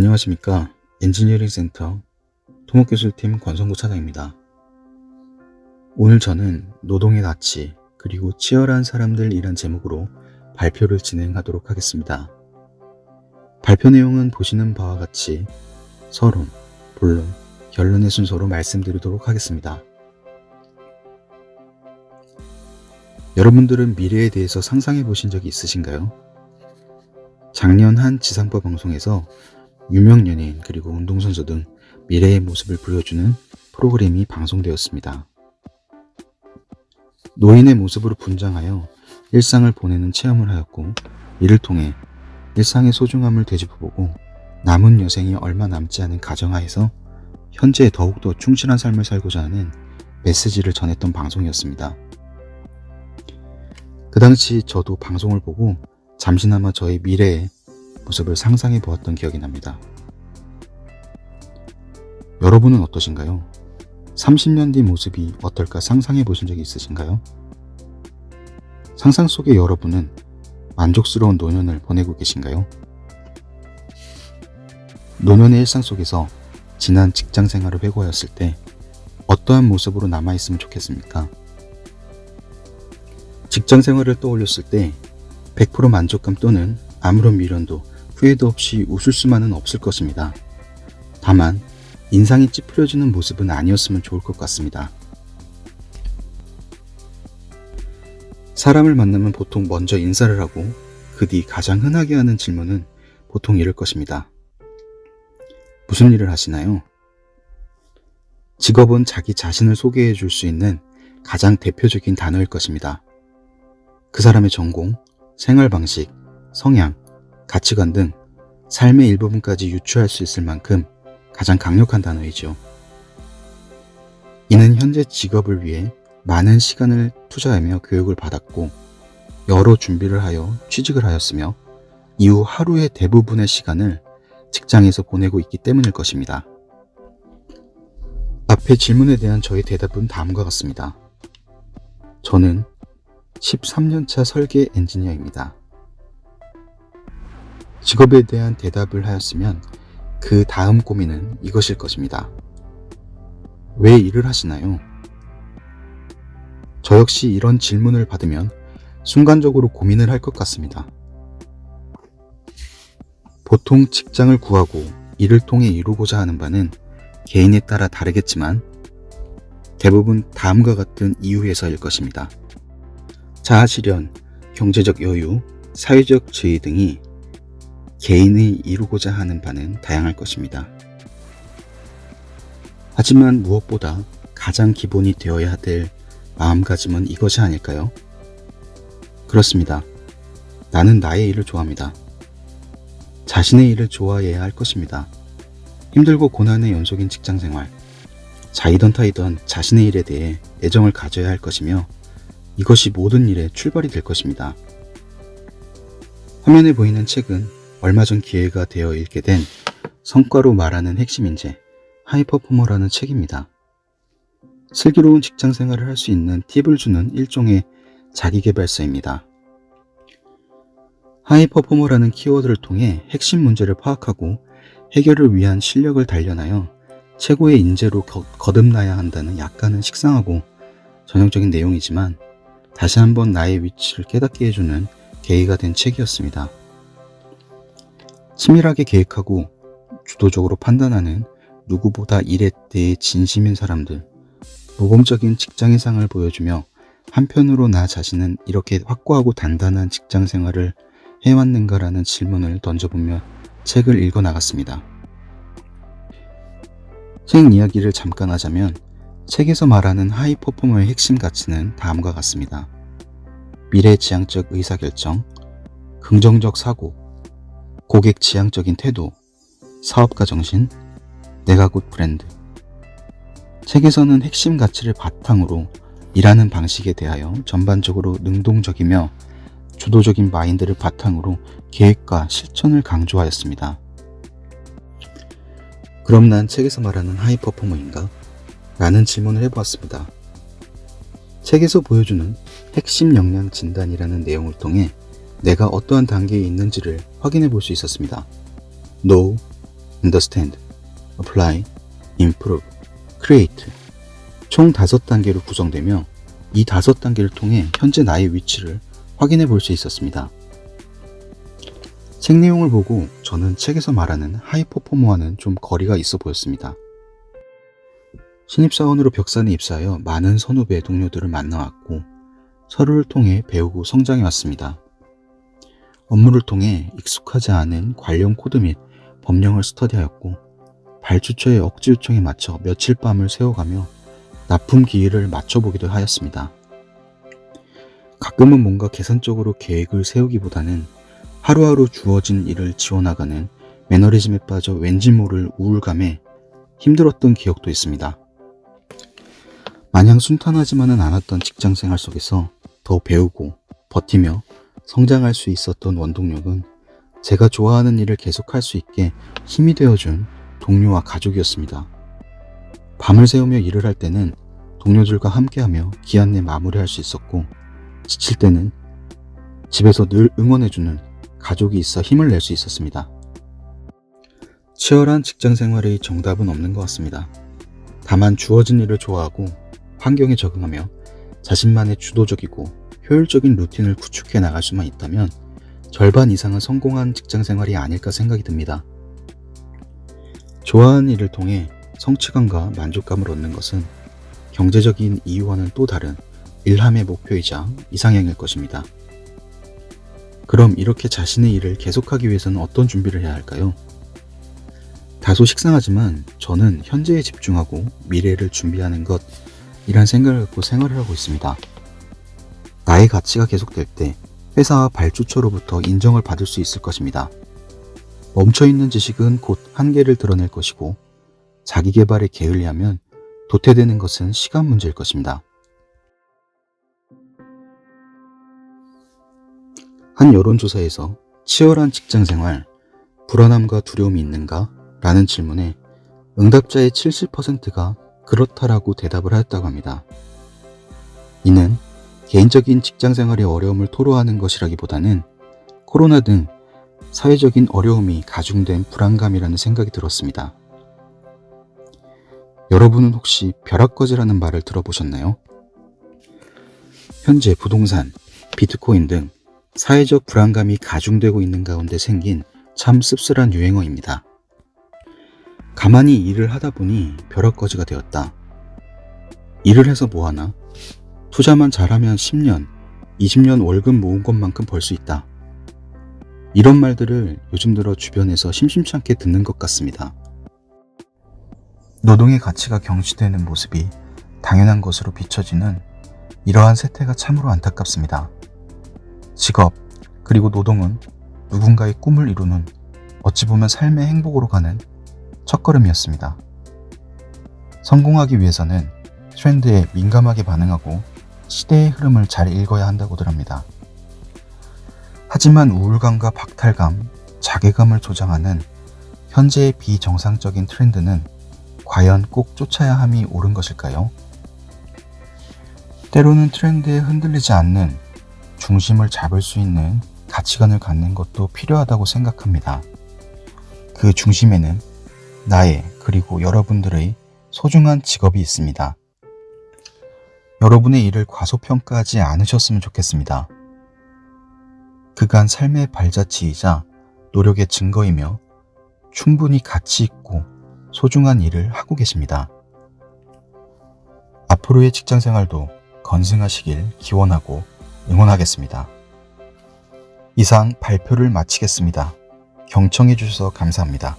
안녕하십니까. 엔지니어링 센터 토목기술팀 권성구 차장입니다. 오늘 저는 노동의 가치 그리고 치열한 사람들이란 제목으로 발표를 진행하도록 하겠습니다. 발표 내용은 보시는 바와 같이 서론, 본론, 결론의 순서로 말씀드리도록 하겠습니다. 여러분들은 미래에 대해서 상상해 보신 적이 있으신가요? 작년 한 지상파 방송에서 유명 연예인 그리고 운동선수 등 미래의 모습을 보여주는 프로그램이 방송되었습니다. 노인의 모습으로 분장하여 일상을 보내는 체험을 하였고, 이를 통해 일상의 소중함을 되짚어보고 남은 여생이 얼마 남지 않은 가정하에서 현재에 더욱더 충실한 삶을 살고자 하는 메시지를 전했던 방송이었습니다. 그 당시 저도 방송을 보고 잠시나마 저의 미래의 모습을 상상해 보았던 기억이 납니다. 여러분은 어떠신가요? 30년 뒤 모습이 어떨까 상상해 보신 적이 있으신가요? 상상 속의 여러분은 만족스러운 노년을 보내고 계신가요? 노년의 일상 속에서 지난 직장 생활을 회고하였을 때 어떠한 모습으로 남아있으면 좋겠습니까? 직장 생활을 떠올렸을 때 100% 만족감 또는 아무런 미련도 후회도 없이 웃을 수만은 없을 것입니다. 다만 인상이 찌푸려지는 모습은 아니었으면 좋을 것 같습니다. 사람을 만나면 보통 먼저 인사를 하고 그 뒤 가장 흔하게 하는 질문은 보통 이럴 것입니다. 무슨 일을 하시나요? 직업은 자기 자신을 소개해 줄 수 있는 가장 대표적인 단어일 것입니다. 그 사람의 전공, 생활 방식, 성향, 가치관 등 삶의 일부분까지 유추할 수 있을 만큼 가장 강력한 단어이죠. 이는 현재 직업을 위해 많은 시간을 투자하며 교육을 받았고 여러 준비를 하여 취직을 하였으며 이후 하루의 대부분의 시간을 직장에서 보내고 있기 때문일 것입니다. 앞의 질문에 대한 저의 대답은 다음과 같습니다. 저는 13년차 설계 엔지니어입니다. 직업에 대한 대답을 하였으면 그 다음 고민은 이것일 것입니다. 왜 일을 하시나요? 저 역시 이런 질문을 받으면 순간적으로 고민을 할 것 같습니다. 보통 직장을 구하고 이를 통해 이루고자 하는 바는 개인에 따라 다르겠지만 대부분 다음과 같은 이유에서일 것입니다. 자아실현, 경제적 여유, 사회적 지위 등이 개인이 이루고자 하는 바는 다양할 것입니다. 하지만 무엇보다 가장 기본이 되어야 될 마음가짐은 이것이 아닐까요? 그렇습니다. 나는 나의 일을 좋아합니다. 자신의 일을 좋아해야 할 것입니다. 힘들고 고난의 연속인 직장생활, 자이던 타이던 자신의 일에 대해 애정을 가져야 할 것이며 이것이 모든 일의 출발이 될 것입니다. 화면에 보이는 책은 얼마 전 기회가 되어 읽게 된 성과로 말하는 핵심 인재, 하이퍼포머라는 책입니다. 슬기로운 직장 생활을 할 수 있는 팁을 주는 일종의 자기계발서입니다. 하이퍼포머라는 키워드를 통해 핵심 문제를 파악하고 해결을 위한 실력을 단련하여 최고의 인재로 거듭나야 한다는 약간은 식상하고 전형적인 내용이지만 다시 한번 나의 위치를 깨닫게 해주는 계기가 된 책이었습니다. 치밀하게 계획하고 주도적으로 판단하는 누구보다 일에 대해 진심인 사람들, 모범적인 직장의 상을 보여주며 한편으로 나 자신은 이렇게 확고하고 단단한 직장 생활을 해왔는가라는 질문을 던져보며 책을 읽어 나갔습니다. 책 이야기를 잠깐 하자면 책에서 말하는 하이퍼포머의 핵심 가치는 다음과 같습니다. 미래지향적 의사결정, 긍정적 사고, 고객 지향적인 태도, 사업가 정신, 내가 곧 브랜드. 책에서는 핵심 가치를 바탕으로 일하는 방식에 대하여 전반적으로 능동적이며 주도적인 마인드를 바탕으로 계획과 실천을 강조하였습니다. 그럼 난 책에서 말하는 하이퍼포머인가? 라는 질문을 해보았습니다. 책에서 보여주는 핵심 역량 진단이라는 내용을 통해 내가 어떠한 단계에 있는지를 확인해 볼 수 있었습니다. No, understand, apply, improve, create 총 5단계로 구성되며 이 5단계를 통해 현재 나의 위치를 확인해 볼 수 있었습니다. 책 내용을 보고 저는 책에서 말하는 하이퍼포머와는 좀 거리가 있어 보였습니다. 신입사원으로 벽산에 입사하여 많은 선후배 동료들을 만나왔고 서류를 통해 배우고 성장해 왔습니다. 업무를 통해 익숙하지 않은 관련 코드 및 법령을 스터디하였고 발주처의 억지 요청에 맞춰 며칠 밤을 새워가며 납품 기일을 맞춰보기도 하였습니다. 가끔은 뭔가 계산적으로 계획을 세우기보다는 하루하루 주어진 일을 지워나가는 매너리즘에 빠져 왠지 모를 우울감에 힘들었던 기억도 있습니다. 마냥 순탄하지만은 않았던 직장생활 속에서 더 배우고 버티며 성장할 수 있었던 원동력은 제가 좋아하는 일을 계속할 수 있게 힘이 되어준 동료와 가족이었습니다. 밤을 새우며 일을 할 때는 동료들과 함께하며 기한 내 마무리할 수 있었고 지칠 때는 집에서 늘 응원해주는 가족이 있어 힘을 낼 수 있었습니다. 치열한 직장 생활의 정답은 없는 것 같습니다. 다만 주어진 일을 좋아하고 환경에 적응하며 자신만의 주도적이고 효율적인 루틴을 구축해 나갈 수만 있다면 절반 이상은 성공한 직장 생활이 아닐까 생각이 듭니다. 좋아하는 일을 통해 성취감과 만족감을 얻는 것은 경제적인 이유와는 또 다른 일함의 목표이자 이상향일 것입니다. 그럼 이렇게 자신의 일을 계속하기 위해서는 어떤 준비를 해야 할까요? 다소 식상하지만 저는 현재에 집중하고 미래를 준비하는 것이란 생각을 갖고 생활을 하고 있습니다. 나의 가치가 계속될 때 회사와 발주처로부터 인정을 받을 수 있을 것입니다. 멈춰있는 지식은 곧 한계를 드러낼 것이고 자기 개발에 게을리하면 도태되는 것은 시간 문제일 것입니다. 한 여론조사에서 치열한 직장생활, 불안함과 두려움이 있는가? 라는 질문에 응답자의 70%가 그렇다라고 대답을 하였다고 합니다. 이는 개인적인 직장생활의 어려움을 토로하는 것이라기보다는 코로나 등 사회적인 어려움이 가중된 불안감이라는 생각이 들었습니다. 여러분은 혹시 벼락거지라는 말을 들어보셨나요? 현재 부동산, 비트코인 등 사회적 불안감이 가중되고 있는 가운데 생긴 참 씁쓸한 유행어입니다. 가만히 일을 하다 보니 벼락거지가 되었다. 일을 해서 뭐하나? 투자만 잘하면 10년, 20년 월급 모은 것만큼 벌 수 있다. 이런 말들을 요즘 들어 주변에서 심심치 않게 듣는 것 같습니다. 노동의 가치가 경시되는 모습이 당연한 것으로 비춰지는 이러한 세태가 참으로 안타깝습니다. 직업, 그리고 노동은 누군가의 꿈을 이루는 어찌 보면 삶의 행복으로 가는 첫걸음이었습니다. 성공하기 위해서는 트렌드에 민감하게 반응하고 시대의 흐름을 잘 읽어야 한다고들 합니다. 하지만 우울감과 박탈감, 자괴감을 조장하는 현재의 비정상적인 트렌드는 과연 꼭 쫓아야 함이 옳은 것일까요? 때로는 트렌드에 흔들리지 않는 중심을 잡을 수 있는 가치관을 갖는 것도 필요하다고 생각합니다. 그 중심에는 나의 그리고 여러분들의 소중한 직업이 있습니다. 여러분의 일을 과소평가하지 않으셨으면 좋겠습니다. 그간 삶의 발자취이자 노력의 증거이며 충분히 가치 있고 소중한 일을 하고 계십니다. 앞으로의 직장생활도 건승하시길 기원하고 응원하겠습니다. 이상 발표를 마치겠습니다. 경청해 주셔서 감사합니다.